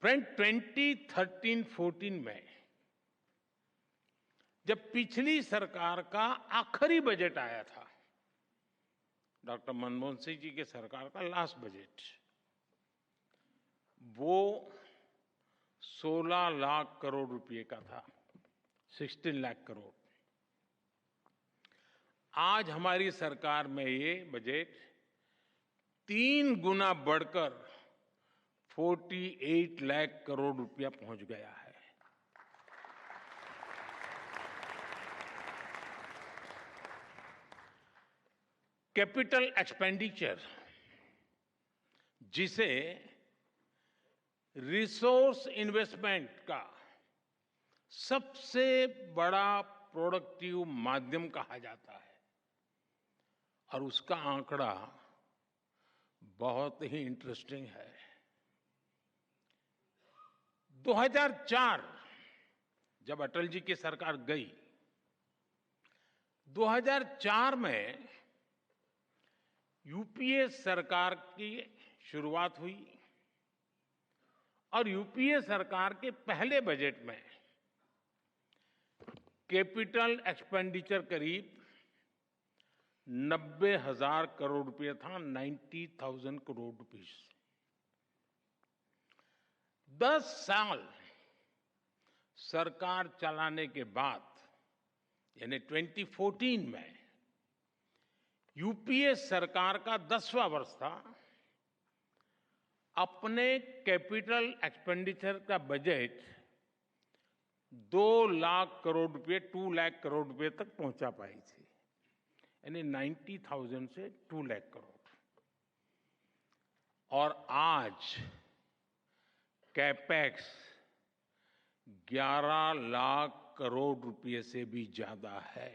Friend 2013-14 में जब पिछली सरकार का आखिरी बजट आया था, डॉक्टर मनमोहन सिंह जी के सरकार का लास्ट बजट, वो 16 लाख करोड़ रुपए का था, 16 लाख करोड़। आज हमारी सरकार में ये बजट 3 गुना बढ़कर 48 लाख करोड़ रुपया पहुंच गया है। कैपिटल एक्सपेंडिचर, जिसे रिसोर्स इन्वेस्टमेंट का सबसे बड़ा प्रोडक्टिव माध्यम कहा जाता है, और उसका आंकड़ा बहुत ही इंटरेस्टिंग है। 2004 जब अटल जी की सरकार गई, 2004 में यूपीए सरकार की शुरुआत हुई और यूपीए सरकार के पहले बजट में कैपिटल एक्सपेंडिचर करीब 90,000 करोड़ रुपए था, 90,000 करोड़ रुपीस। 10 साल सरकार चलाने के बाद, यानी 2014 में यूपीए सरकार का 10वां वर्ष था, अपने कैपिटल एक्सपेंडिचर का बजट 2 लाख करोड़ रुपए, 2 लाख करोड़ रुपए तक पहुंचा पाई थी, यानी 90,000 से 2 लाख करोड़। और आज कैपेक्स 11 लाख करोड़ रुपए से भी ज्यादा है।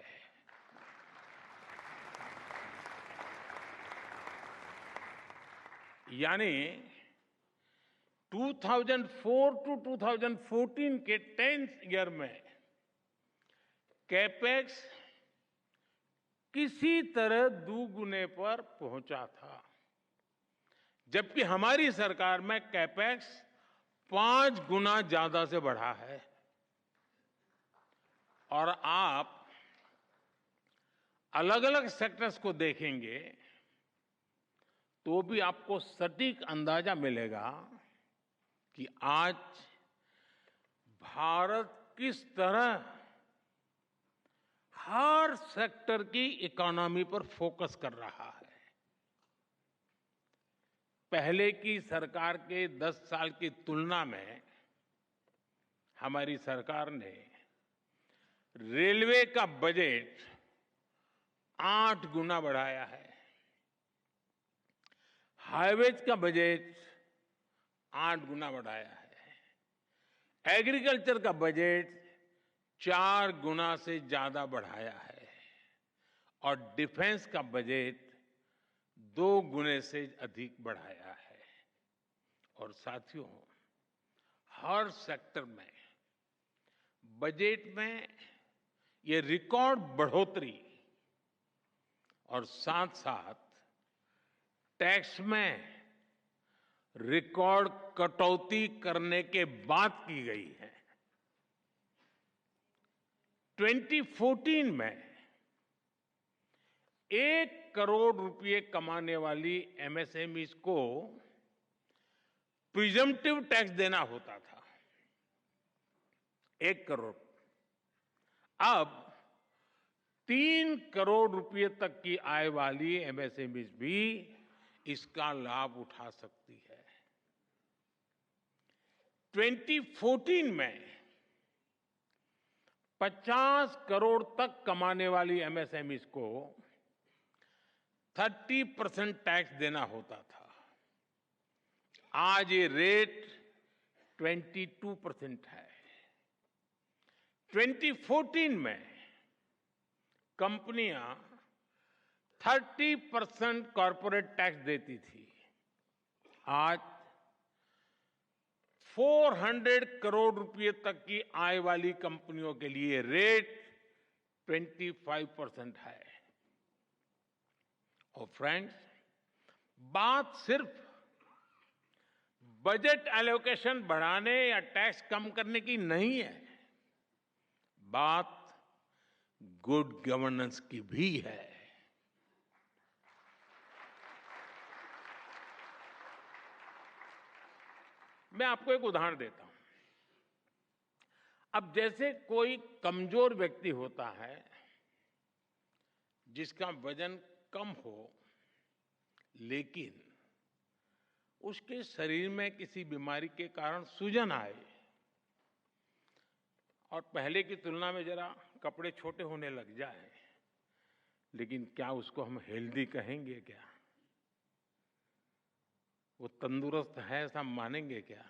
यानी 2004 टू 2014 के 10th ईयर में कैपेक्स किसी तरह दुगुने पर पहुंचा था, जबकि हमारी सरकार में कैपेक्स 5 गुना ज्यादा से बढ़ा है। और आप अलग अलग सेक्टर्स को देखेंगे तो भी आपको सटीक अंदाजा मिलेगा कि आज भारत किस तरह हर सेक्टर की इकोनॉमी पर फोकस कर रहा है। पहले की सरकार के 10 साल की तुलना में हमारी सरकार ने रेलवे का बजट 8 गुना बढ़ाया है, हाईवेज का बजट 8 गुना बढ़ाया है, एग्रीकल्चर का बजट 4 गुना से ज्यादा बढ़ाया है, और डिफेंस का बजट 2 गुने से अधिक बढ़ाया है। और साथियों, हर सेक्टर में बजट में ये रिकॉर्ड बढ़ोतरी और साथ साथ टैक्स में रिकॉर्ड कटौती करने के बाद की गई है। 2014 में 1 करोड़ रुपए कमाने वाली एमएसएमईज को प्रिजम्पटिव टैक्स देना होता था, 1 करोड़। अब 3 करोड़ रुपए तक की आय वाली एमएसएमईज भी इसका लाभ उठा सकती है। 2014 में 50 करोड़ तक कमाने वाली एमएसएमईज को 30% टैक्स देना होता था, आज ये रेट 22% है। 2014 में कंपनियां 30% कॉर्पोरेट टैक्स देती थी, आज 400 करोड़ रुपए तक की आय वाली कंपनियों के लिए रेट 25% है। और फ्रेंड्स, बात सिर्फ बजट एलोकेशन बढ़ाने या टैक्स कम करने की नहीं है, बात गुड गवर्नेंस की भी है। मैं आपको एक उदाहरण देता हूं। अब जैसे कोई कमजोर व्यक्ति होता है जिसका वजन कम हो, लेकिन उसके शरीर में किसी बीमारी के कारण सूजन आए और पहले की तुलना में जरा कपड़े छोटे होने लग जाए, लेकिन क्या उसको हम हेल्दी कहेंगे? क्या वो तंदुरुस्त है ऐसा मानेंगे? क्या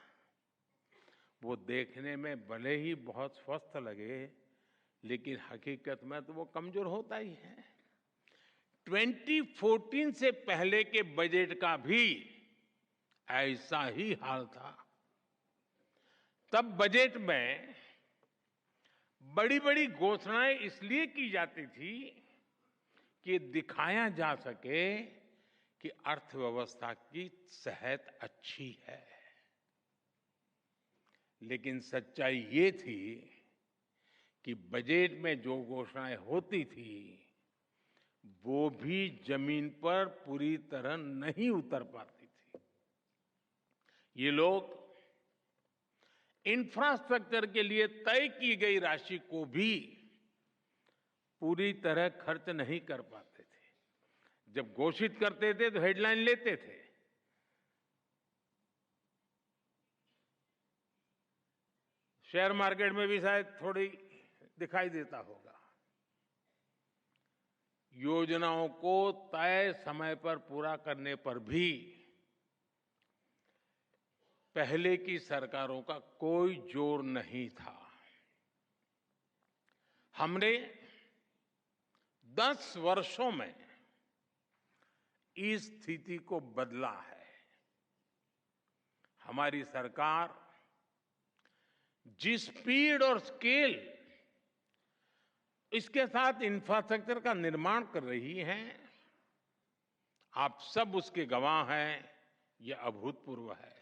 वो देखने में भले ही बहुत स्वस्थ लगे, लेकिन हकीकत में तो वो कमजोर होता ही है। 2014 से पहले के बजट का भी ऐसा ही हाल था। तब बजट में बड़ी बड़ी घोषणाएं इसलिए की जाती थी कि दिखाया जा सके कि अर्थव्यवस्था की सेहत अच्छी है, लेकिन सच्चाई ये थी कि बजट में जो घोषणाएं होती थी वो भी जमीन पर पूरी तरह नहीं उतर पाती थी। ये लोग इंफ्रास्ट्रक्चर के लिए तय की गई राशि को भी पूरी तरह खर्च नहीं कर पाते थे। जब घोषित करते थे तो हेडलाइन लेते थे, शेयर मार्केट में भी शायद थोड़ी दिखाई देता होगा। योजनाओं को तय समय पर पूरा करने पर भी पहले की सरकारों का कोई जोर नहीं था। हमने 10 वर्षों में इस स्थिति को बदला है। हमारी सरकार जिस स्पीड और स्केल इसके साथ इंफ्रास्ट्रक्चर का निर्माण कर रही है, आप सब उसके गवाह हैं। यह अभूतपूर्व है।